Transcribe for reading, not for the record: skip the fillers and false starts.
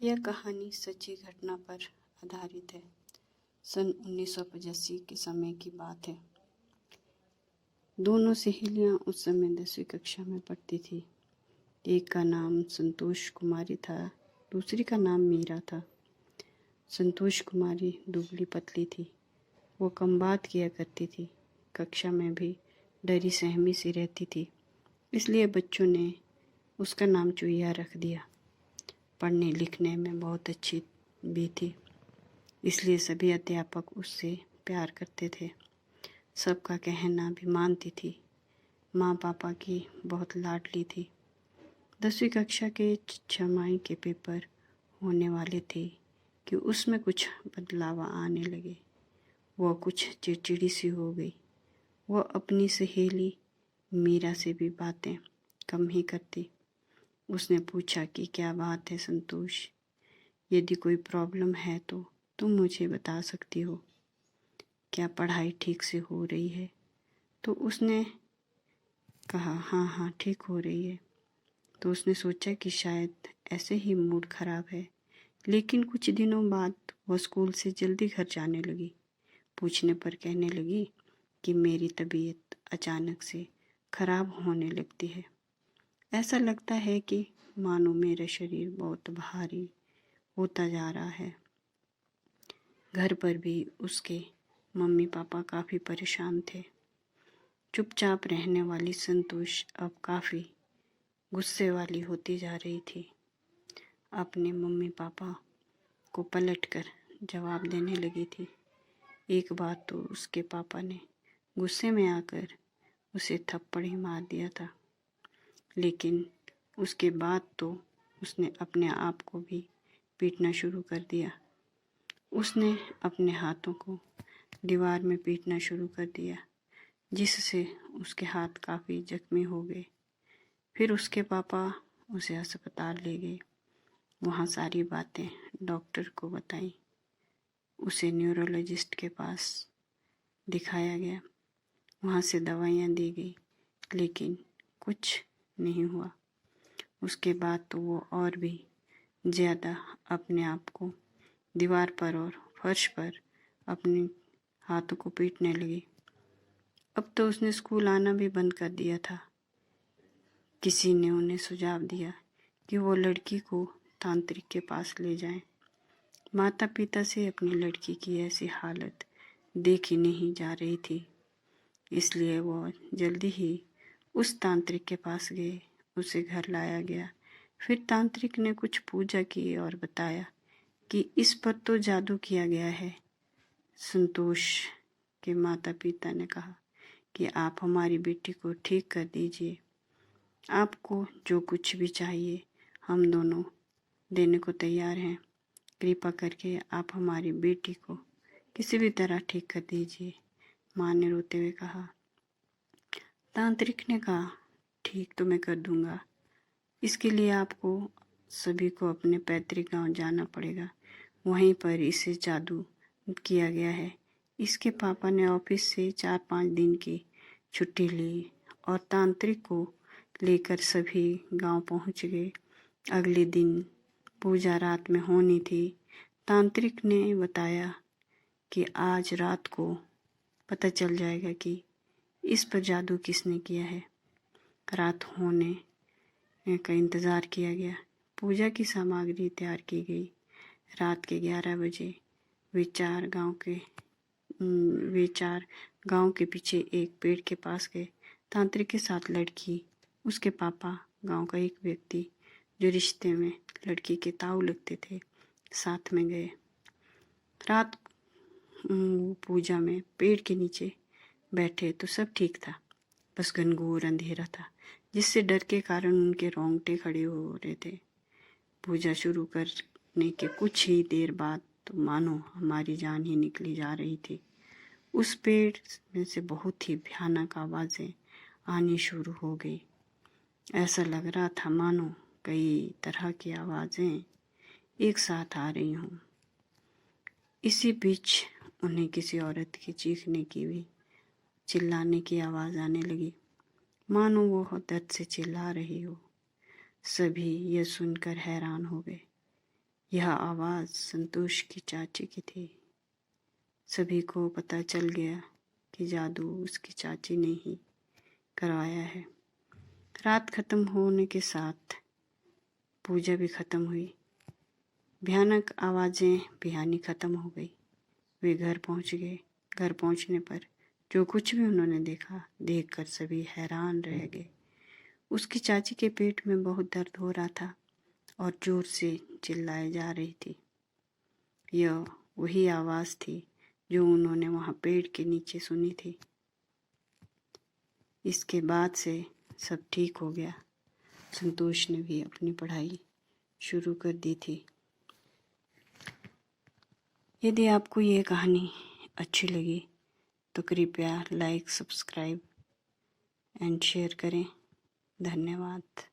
यह कहानी सच्ची घटना पर आधारित है। सन 1985 के समय की बात है। दोनों सहेलियां उस समय 10वीं कक्षा में पढ़ती थी। एक का नाम संतोष कुमारी था, दूसरी का नाम मीरा था। संतोष कुमारी दुबली पतली थी। वो कम बात किया करती थी। कक्षा में भी डरी सहमी सी रहती थी, इसलिए बच्चों ने उसका नाम चुईया रख दिया। पढ़ने लिखने में बहुत अच्छी भी थी, इसलिए सभी अध्यापक उससे प्यार करते थे। सबका कहना भी मानती थी। माँ पापा की बहुत लाडली थी। 10वीं कक्षा के छमाही के पेपर होने वाले थे कि उसमें कुछ बदलाव आने लगे। वह कुछ चिड़चिड़ी सी हो गई। वह अपनी सहेली मीरा से भी बातें कम ही करती। उसने पूछा कि क्या बात है संतोष, यदि कोई प्रॉब्लम है तो तुम मुझे बता सकती हो। क्या पढ़ाई ठीक से हो रही है? तो उसने कहा हाँ ठीक हो रही है। तो उसने सोचा कि शायद ऐसे ही मूड खराब है, लेकिन कुछ दिनों बाद वह स्कूल से जल्दी घर जाने लगी। पूछने पर कहने लगी कि मेरी तबीयत अचानक से खराब होने लगती है। ऐसा लगता है कि मानो मेरा शरीर बहुत भारी होता जा रहा है। घर पर भी उसके मम्मी पापा काफ़ी परेशान थे। चुपचाप रहने वाली संतोष अब काफ़ी गुस्से वाली होती जा रही थी। अपने मम्मी पापा को पलटकर जवाब देने लगी थी। एक बार तो उसके पापा ने गुस्से में आकर उसे थप्पड़ ही मार दिया था, लेकिन उसके बाद तो उसने अपने आप को भी पीटना शुरू कर दिया। उसने अपने हाथों को दीवार में पीटना शुरू कर दिया, जिससे उसके हाथ काफ़ी जख्मी हो गए। फिर उसके पापा उसे अस्पताल ले गए। वहाँ सारी बातें डॉक्टर को बताई। उसे न्यूरोलॉजिस्ट के पास दिखाया गया। वहाँ से दवाइयाँ दी गई, लेकिन कुछ नहीं हुआ। उसके बाद तो वो और भी ज़्यादा अपने आप को दीवार पर और फर्श पर अपने हाथों को पीटने लगी। अब तो उसने स्कूल आना भी बंद कर दिया था। किसी ने उन्हें सुझाव दिया कि वो लड़की को तांत्रिक के पास ले जाएं। माता पिता से अपनी लड़की की ऐसी हालत देखी नहीं जा रही थी, इसलिए वो जल्दी ही उस तांत्रिक के पास गए। उसे घर लाया गया। फिर तांत्रिक ने कुछ पूजा की और बताया कि इस पर तो जादू किया गया है। संतोष के माता पिता ने कहा कि आप हमारी बेटी को ठीक कर दीजिए। आपको जो कुछ भी चाहिए हम दोनों देने को तैयार हैं। कृपा करके आप हमारी बेटी को किसी भी तरह ठीक कर दीजिए। माँ ने रोते हुए कहा। तांत्रिक ने कहा ठीक तो मैं कर दूंगा। इसके लिए आपको सभी को अपने पैतृक गांव जाना पड़ेगा। वहीं पर इसे जादू किया गया है। इसके पापा ने ऑफिस से 4-5 दिन की छुट्टी ली और तांत्रिक को लेकर सभी गांव पहुंच गए। अगले दिन पूजा रात में होनी थी। तांत्रिक ने बताया कि आज रात को पता चल जाएगा कि इस पर जादू किसने किया है। रात होने का इंतज़ार किया गया। पूजा की सामग्री तैयार की गई। रात के 11 बजे वे चार गांव के पीछे एक पेड़ के पास गए। तांत्रिक के साथ लड़की, उसके पापा, गांव का एक व्यक्ति जो रिश्ते में लड़की के ताऊ लगते थे, साथ में गए। रात पूजा में पेड़ के नीचे बैठे तो सब ठीक था, बस घनघोर अंधेरा था, जिससे डर के कारण उनके रोंगटे खड़े हो रहे थे। पूजा शुरू करने के कुछ ही देर बाद तो मानो हमारी जान ही निकली जा रही थी। उस पेड़ में से बहुत ही भयानक आवाज़ें आनी शुरू हो गई। ऐसा लग रहा था मानो कई तरह की आवाज़ें एक साथ आ रही हों। इसी बीच उन्हें किसी औरत के चीखने की भी, चिल्लाने की आवाज़ आने लगी, मानो वो दर्द से चिल्ला रही हो। सभी यह सुनकर हैरान हो गए। यह आवाज़ संतोष की चाची की थी। सभी को पता चल गया कि जादू उसकी चाची ने ही करवाया है। रात खत्म होने के साथ पूजा भी खत्म हुई। भयानक आवाज़ें बिहानी खत्म हो गई। वे घर पहुंच गए। घर पहुंचने पर जो कुछ भी उन्होंने देखा, देखकर सभी हैरान रह गए। उसकी चाची के पेट में बहुत दर्द हो रहा था और जोर से चिल्लाए जा रही थी। यह वही आवाज़ थी जो उन्होंने वहाँ पेड़ के नीचे सुनी थी। इसके बाद से सब ठीक हो गया। संतोष ने भी अपनी पढ़ाई शुरू कर दी थी। यदि आपको ये कहानी अच्छी लगी तो कृपया लाइक, सब्सक्राइब एंड शेयर करें। धन्यवाद।